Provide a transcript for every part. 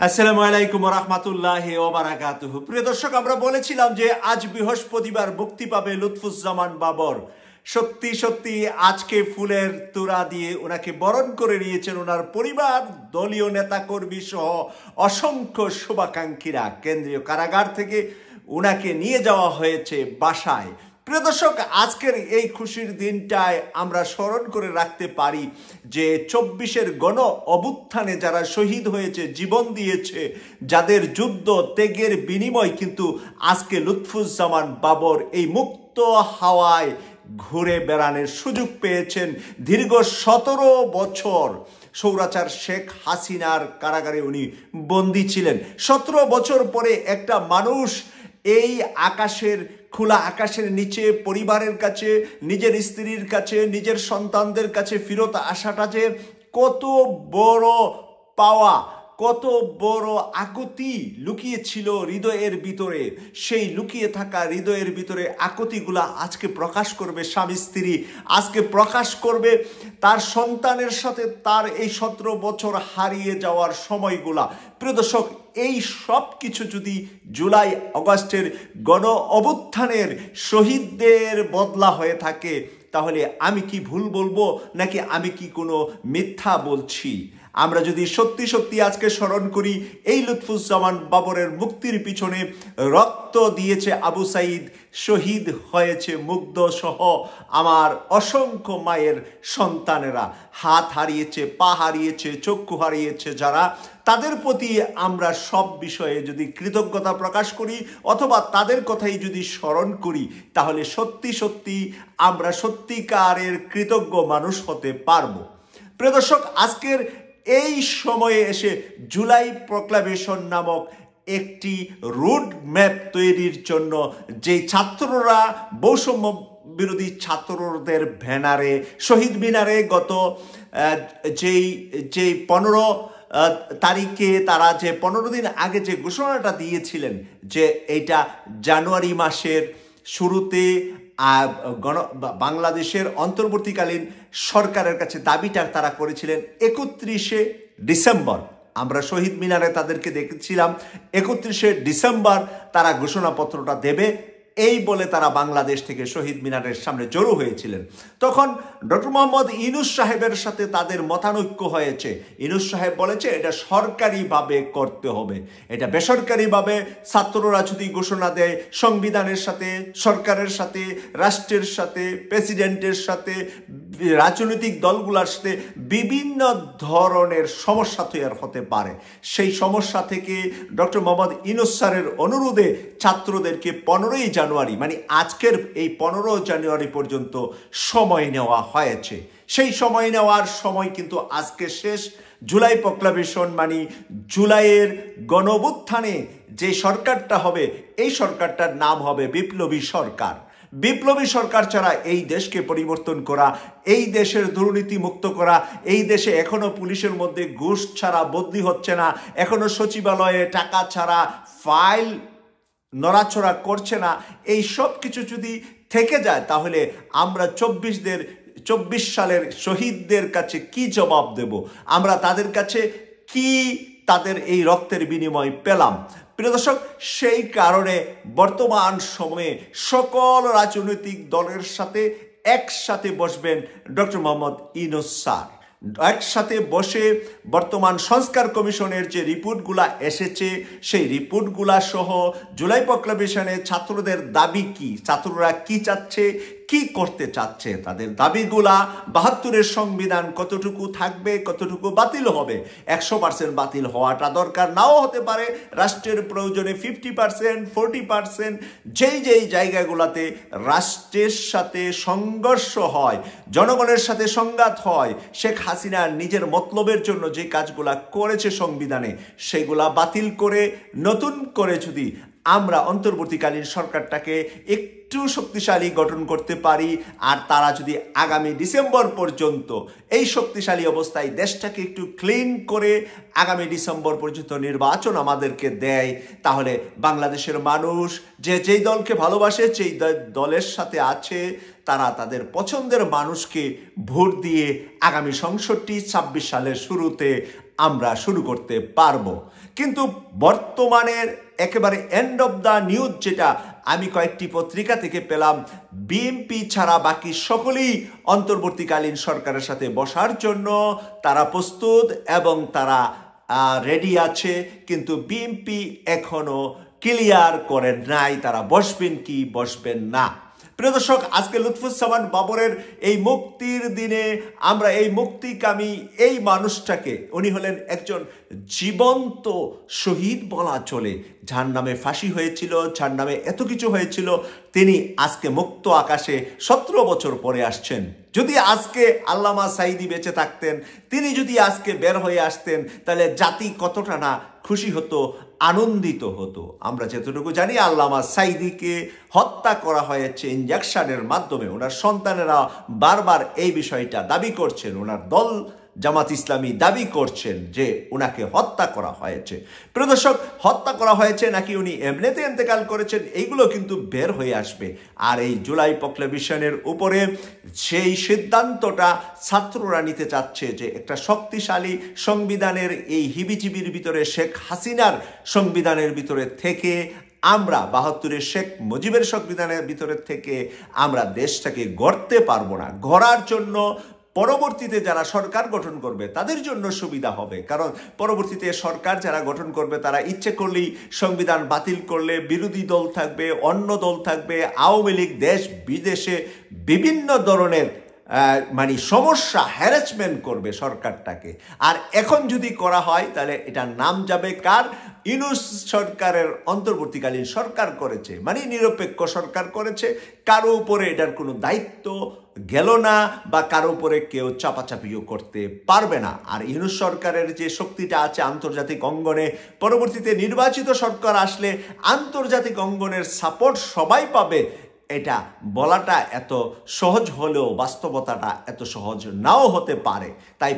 আসসালামু আলাইকুম রহমতুল্লাহি ওয়া বারাকাতুহু। প্রিয় দর্শক, আমরা বলেছিলাম যে আজ বৃহস্পতিবার মুক্তি পাবে লুৎফুজ্জামান বাবর। সত্যি সত্যি আজকে ফুলের তোড়া দিয়ে ওনাকে বরণ করে নিয়েছেন ওনার পরিবার, দলীয় নেতাকর্মী সহ অসংখ্য শুভাকাঙ্ক্ষীরা। কেন্দ্রীয় কারাগার থেকে ওনাকে নিয়ে যাওয়া হয়েছে বাসায়। প্রিয় দর্শক, আজকের এই খুশির দিনটায় আমরা স্মরণ করে রাখতে পারি যে ২৪-এর গণ অভ্যুত্থানে যারা শহীদ হয়েছে, জীবন দিয়েছে, যাদের যুদ্ধ ত্যাগের বিনিময় কিন্তু আজকে লুৎফুজ্জামান বাবর এই মুক্ত হাওয়ায় ঘুরে বেড়ানোর সুযোগ পেয়েছেন। দীর্ঘ ১৭ বছর স্বৈরাচার শেখ হাসিনার কারাগারে উনি বন্দী ছিলেন। ১৭ বছর পরে একটা মানুষ এই খোলা আকাশের নিচে পরিবারের কাছে, নিজের স্ত্রীর কাছে, নিজের সন্তানদের কাছে ফিরত আসাটা যে কত বড় পাওয়া, কত বড় আকুতি লুকিয়ে ছিল হৃদয়ের ভিতরে। সেই লুকিয়ে থাকা হৃদয়ের ভিতরে আকুতিগুলা আজকে প্রকাশ করবে স্বামী স্ত্রী, আজকে প্রকাশ করবে তার সন্তানের সাথে তার এই ১৭ বছর হারিয়ে যাওয়ার সময়গুলা। প্রিয় দর্শক, এই সব কিছু যদি জুলাই আগস্টের গণ অভ্যুত্থানের শহীদদের বদলা হয়ে থাকে, তাহলে আমি কি ভুল বলবো নাকি আমি কি কোনো মিথ্যা বলছি? আমরা যদি সত্যি সত্যি আজকে স্মরণ করি, এই লুৎফুজ্জামান বাবরের মুক্তির পিছনে রক্ত দিয়েছে আবু সাঈদ, শহীদ হয়েছে মুগ্ধ সহ আমার অসংখ্য মায়ের সন্তানেরা। হাত হারিয়েছে, পা হারিয়েছে, চক্ষু হারিয়েছে যারা, তাদের প্রতি আমরা সব বিষয়ে যদি কৃতজ্ঞতা প্রকাশ করি অথবা তাদের কথাই যদি স্মরণ করি, তাহলে সত্যি সত্যি আমরা সত্যিকারের কৃতজ্ঞ মানুষ হতে পারবো। প্রিয় দর্শক, আজকের এই সময়ে এসে জুলাই প্রক্লামেশন নামক একটি রোড ম্যাপ তৈরির জন্য যে ছাত্ররা বৈষম্য বিরোধী ছাত্রদের ব্যানারে শহীদ মিনারে গত যেই ১৫ তারিখে তারা যে ১৫ দিন আগে যে ঘোষণাটা দিয়েছিলেন যে এটা জানুয়ারি মাসের শুরুতে বাংলাদেশের অন্তর্বর্তীকালীন সরকারের কাছে দাবিটা তারা করেছিলেন ৩১শে ডিসেম্বর। আমরা শহীদ মিনারে তাদেরকে দেখেছিলাম ৩১শে ডিসেম্বর তারা ঘোষণাপত্রটা দেবে, এই বলে তারা বাংলাদেশ থেকে শহীদ মিনারের সামনে জড়ো হয়েছিলেন। তখন ডক্টর মোহাম্মদ ইউনূস সাহেবের সাথে তাদের মতানৈক্য হয়েছে। ইউনূস সাহেব বলেছে এটা সরকারিভাবে করতে হবে, এটা বেসরকারিভাবে ছাত্ররা যদি ঘোষণা দেয় সংবিধানের সাথে, সরকারের সাথে, রাষ্ট্রের সাথে, প্রেসিডেন্টের সাথে, রাজনৈতিক দলগুলোর সাথে বিভিন্ন ধরনের সমস্যা তৈরি হতে পারে। সেই সমস্যা থেকে ডক্টর মোহাম্মদ ইউনূস স্যারের অনুরোধে ছাত্রদেরকে ১৫ই জানুয়ারি মানে আজকের এই ১৫ জানুয়ারি পর্যন্ত সময় নেওয়া হয়েছে। সেই সময় নেওয়ার সময় কিন্তু আজকে শেষ। জুলাই প্রক্লামেশন মানে জুলাইয়ের গণ অভ্যুত্থানে যে সরকারটা হবে, এই সরকারটার নাম হবে বিপ্লবী সরকার। বিপ্লবী সরকার ছাড়া এই দেশকে পরিবর্তন করা, এই দেশের দুর্নীতি মুক্ত করা, এই দেশে এখনো পুলিশের মধ্যে ঘুষ ছাড়া বদলি হচ্ছে না, এখনো সচিবালয়ে টাকা ছাড়া ফাইল নড়াচড়া করছে না, এই সব কিছু যদি থেকে যায় তাহলে আমরা ২৪ সালের শহীদদের কাছে কি জবাব দেব? আমরা তাদের কাছে কি তাদের এই রক্তের বিনিময় পেলাম? প্রিয় দর্শক, সেই কারণে বর্তমান সময়ে সকল রাজনৈতিক দলের সাথে একসাথে বসবেন ডক্টর মোহাম্মদ ইউনূস স্যার। একসাথে বসে বর্তমান সংস্কার কমিশনের যে রিপোর্টগুলা এসেছে, সেই রিপোর্টগুলা সহ জুলাই প্রক্লামেশনে ছাত্রদের দাবি কি, ছাত্ররা কি চাচ্ছে, কি করতে চাচ্ছে, তাদের দাবিগুলা ৭২-এর সংবিধান কতটুকু থাকবে, কতটুকু বাতিল হবে। ১০০% বাতিল হওয়াটা দরকার নাও হতে পারে, রাষ্ট্রের প্রয়োজনে 50%, 40%। যেই জায়গাগুলোতে রাষ্ট্রের সাথে সংঘর্ষ হয়, জনগণের সাথে সংঘাত হয়, শেখ হাসিনা নিজের মতলবের জন্য যে কাজগুলা করেছে সংবিধানে, সেগুলা বাতিল করে নতুন করে যদি আমরা অন্তর্বর্তীকালীন সরকারটাকে একটু শক্তিশালী গঠন করতে পারি, আর তারা যদি আগামী ডিসেম্বর পর্যন্ত এই শক্তিশালী অবস্থায় দেশটাকে একটু ক্লিন করে আগামী ডিসেম্বর পর্যন্ত নির্বাচন আমাদেরকে দেয়, তাহলে বাংলাদেশের মানুষ যেই দলকে ভালোবাসে, যেই দলের সাথে আছে, তারা তাদের পছন্দের মানুষকে ভোট দিয়ে আগামী সংসদটি ২৬ সালের শুরুতে আমরা শুরু করতে পারবো। কিন্তু বর্তমানের একেবারে এন্ড অব দ্য নিউজ যেটা আমি কয়েকটি পত্রিকা থেকে পেলাম, বিএনপি ছাড়া বাকি সকলেই অন্তর্বর্তীকালীন সরকারের সাথে বসার জন্য তারা প্রস্তুত এবং তারা রেডি আছে, কিন্তু বিএনপি এখনো ক্লিয়ার করেন নাই তারা বসবেন কি বসবেন না। প্রিয় দর্শক, আজকে লুৎফুজ্জামান বাবরের এই মুক্তির দিনে আমরা এই মুক্তিকামী এই মানুষটাকে, উনি হলেন একজন জীবন্ত শহীদ বলা চলে, যার নামে ফাঁসি হয়েছিল, যার নামে এত কিছু হয়েছিল, তিনি আজকে মুক্ত আকাশে 17 বছর পরে আসছেন। যদি আজকে আল্লামা সাঈদী বেঁচে থাকতেন, তিনি যদি আজকে বের হয়ে আসতেন, তাহলে জাতি কতটা না খুশি হতো, আনন্দিত হতো। আমরা যতটুকু জানি আল্লামা সাঈদীকে হত্যা করা হয়েছে ইনজেকশনের মাধ্যমে। ওনার সন্তানেরা বারবার এই বিষয়টা দাবি করছেন, ওনার দল জামাত ইসলামী দাবি করছেন যে ওনাকে হত্যা করা হয়েছে। প্রিয় দর্শক, হত্যা করা হয়েছে নাকি উনি এমনিতে ইন্তেকাল করেছেন, এইগুলো কিন্তু বের হয়ে আসবে। আর এই জুলাই প্রক্লেমেশনের উপরে সেই সিদ্ধান্তটা ছাত্ররা নিতে চাচ্ছে যে একটা শক্তিশালী সংবিধানের এই হিবিজিবির ভিতরে, শেখ হাসিনার সংবিধানের ভিতরে থেকে আমরা ৭২-এর শেখ মুজিবের সংবিধানের ভিতরে থেকে আমরা দেশটাকে গড়তে পারবো না। গড়ার জন্য পরবর্তীতে যারা সরকার গঠন করবে তাদের জন্য সুবিধা হবে, কারণ পরবর্তীতে সরকার যারা গঠন করবে তারা ইচ্ছে করলেই সংবিধান বাতিল করলে বিরোধী দল থাকবে, অন্য দল থাকবে, আওয়ামী লীগ দেশ বিদেশে বিভিন্ন ধরনের সমস্যা, হ্যারাসমেন্ট করবে সরকারটাকে। আর এখন যদি করা হয় তাহলে এটা নাম যাবে কার? ইউনূস সরকারের অন্তর্বর্তীকালীন সরকার করেছে, নিরপেক্ষ সরকার করেছে, কারো উপরে এটার কোনো দায়িত্ব গেল না বা কারো উপরে কেউ চাপাচাপিও করতে পারবে না। আর ইউনূস সরকারের যে শক্তিটা আছে আন্তর্জাতিক অঙ্গনে, পরবর্তীতে নির্বাচিত সরকার আসলে আন্তর্জাতিক অঙ্গনের সাপোর্ট সবাই পাবে, এটা বলাটা এত সহজ হলেও বাস্তবতাটা এত সহজ নাও হতে পারে। তাই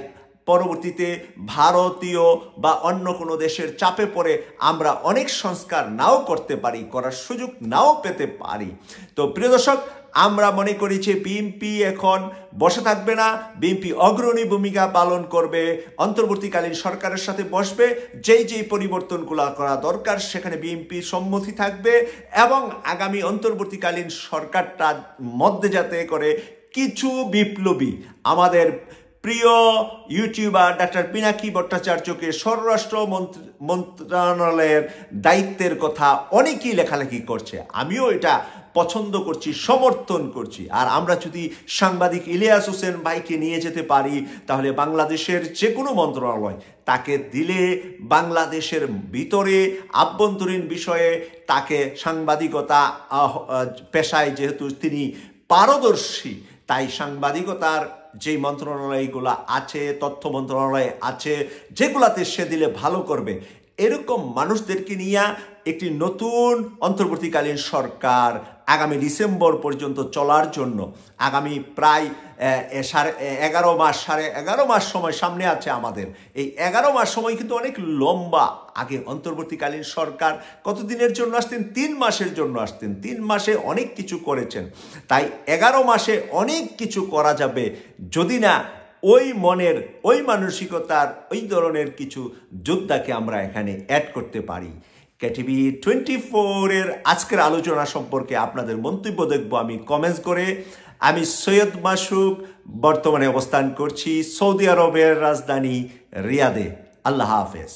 পরবর্তীতে ভারতীয় বা অন্য কোনো দেশের চাপে পড়ে আমরা অনেক সংস্কার নাও করতে পারি, করার সুযোগ নাও পেতে পারি। তো প্রিয় দর্শক, আমরা মনে করি যে বিএনপি এখন বসে থাকবে না, বিএনপি অগ্রণী ভূমিকা পালন করবে, অন্তর্বর্তীকালীন সরকারের সাথে বসবে, যেই পরিবর্তনগুলো করা দরকার সেখানে বিএনপি সম্মতি থাকবে এবং আগামী অন্তর্বর্তীকালীন সরকারটার মধ্যে যাতে করে কিছু বিপ্লবী, আমাদের প্রিয় ইউটিউবার ডাক্তার পিনাকি ভট্টাচার্যকে স্বরাষ্ট্র মন্ত্রণালয়ের দায়িত্বের কথা অনেকেই লেখালেখি করছে, আমিও এটা পছন্দ করছি, সমর্থন করছি। আর আমরা যদি সাংবাদিক ইলিয়াস হোসেন ভাইকে নিয়ে যেতে পারি তাহলে বাংলাদেশের যে কোনো মন্ত্রণালয় তাকে দিলে বাংলাদেশের ভিতরে আভ্যন্তরীণ বিষয়ে তাকে সাংবাদিকতা পেশায় যেহেতু তিনি পারদর্শী, তাই সাংবাদিকতার যে মন্ত্রণালয়গুলো আছে, তথ্য মন্ত্রণালয় আছে, যেগুলাতে সে দিলে ভালো করবে, এরকম মানুষদেরকে নিয়ে একটি নতুন অন্তর্বর্তীকালীন সরকার আগামী ডিসেম্বর পর্যন্ত চলার জন্য আগামী প্রায় 11.5 মাস সময় সামনে আছে আমাদের। এই 11 মাস সময় কিন্তু অনেক লম্বা। আগে অন্তর্বর্তীকালীন সরকার কতদিনের জন্য আসতেন? 3 মাসের জন্য আসতেন। 3 মাসে অনেক কিছু করেছেন, তাই 11 মাসে অনেক কিছু করা যাবে যদি না ওই মনের, ওই মানসিকতার, ওই ধরনের কিছু যোদ্ধাকে আমরা এখানে অ্যাড করতে পারি। কেটিভি 24-এর আজকের আলোচনা সম্পর্কে আপনাদের মন্তব্য দেখব আমি কমেন্টস করে। আমি সৈয়দ মাসুক, বর্তমানে অবস্থান করছি সৌদি আরবের রাজধানী রিয়াদে। আল্লাহ হাফেজ।